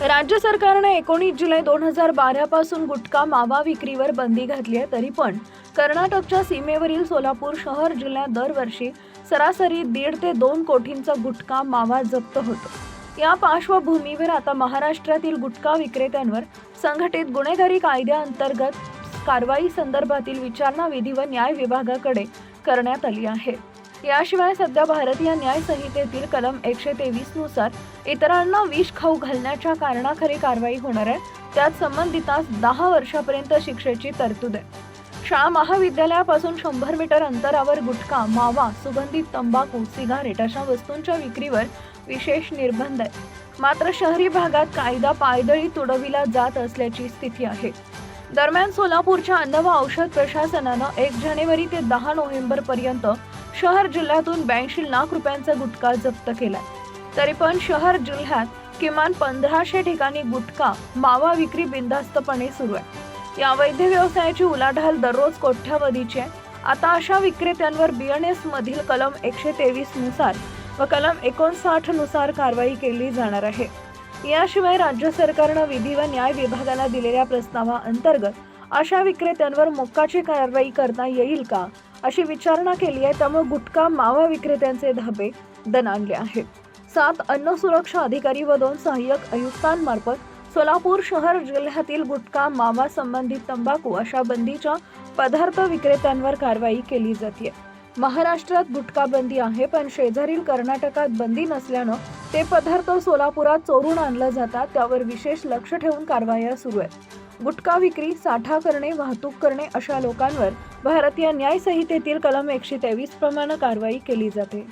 राज्य सरकारने 19 जुलै 2012 पासून गुटखा मावा विक्रीवर बंदी घातली आहे. तरी पण कर्नाटकच्या सीमेवरील सोलापूर शहर जिल्ह्यात दरवर्षी सरासरी 1.5 ते 2 कोटींचा गुटखा मावा जप्त होतो. या पार्श्वभूमीवर आता महाराष्ट्रातील गुटखा विक्रेत्यांवर संघटित गुन्हेगारी कायद्याअंतर्गत कारवाई संदर्भातील विचारणा विधी व न्याय विभागाकडे करण्यात आली आहे. याशिवाय सध्या भारतीय न्याय संहितेतील कलम 123 नुसार इतरांना विष खाऊ घालण्याच्या कारणाखाली कारवाई होणार आहे. त्यात संबंधितास 10 वर्षापर्यंत शिक्षेची तरतूद आहे. शाळा महाविद्यालयापासून 100 मीटर अंतरावर गुटखा, मावा, सुगंधित तंबाखू, सिगारेट अशा वस्तूंच्या विक्रीवर विशेष निर्बंध आहे. मात्र शहरी भागात कायदा पायदळी तुडविला जात असल्याची स्थिती आहे. दरम्यान सोलापूरच्या अन्न व औषध प्रशासनानं 1 जानेवारी ते 10 नोव्हेंबर पर्यंत शहर जिल्ह्यातून 82 लाख रुपयांचा गुटखा जप्त केला. तरी पण शहर जिल्ह्यात किमान 1500 ठिकाणी गुटखा, मावा विक्री बिनधास्तपणे सुरू आहे. या अवैध व्यवसायाची उलाढाल दररोज कोट्यावधीची आहे. आता अशा विक्रेत्यांवर BNS मधील कलम 123 नुसार व कलम 59 नुसार कारवाई केली जाणार आहे. याशिवाय राज्य सरकारनं विधी व न्याय विभागाला दिलेल्या प्रस्तावाअंतर्गत अशा विक्रेत्यांवर मोक्काची कारवाई करता येईल का अशी विचारणा केली आहे. त्यामुळे गुटखा, मावा विक्रेत्यांचे धाबे दणाणले आहेत. 7 अन्न सुरक्षा अधिकारी व 2 सहाय्यक आयुक्तांमार्फत सोलापूर शहर जिल्ह्यातील गुटखा, मावा, संबंधित तंबाखू अशा बंदीच्या पदार्थ विक्रेत्यांवर कारवाई केली जाते. महाराष्ट्रात गुटखा बंदी आहे, पण शेजारील कर्नाटकात बंदी नसल्यानं ते पदार्थ सोलापुरात चोरून आणलं जातात. त्यावर विशेष लक्ष ठेवून कारवाया सुरू आहेत. गुटखा विक्री, साठा करणे, वाहतूक करणे अशा लोकांवर भारतीय न्याय संहितेतील कलम 123 प्रमाणे कारवाई केली जाते.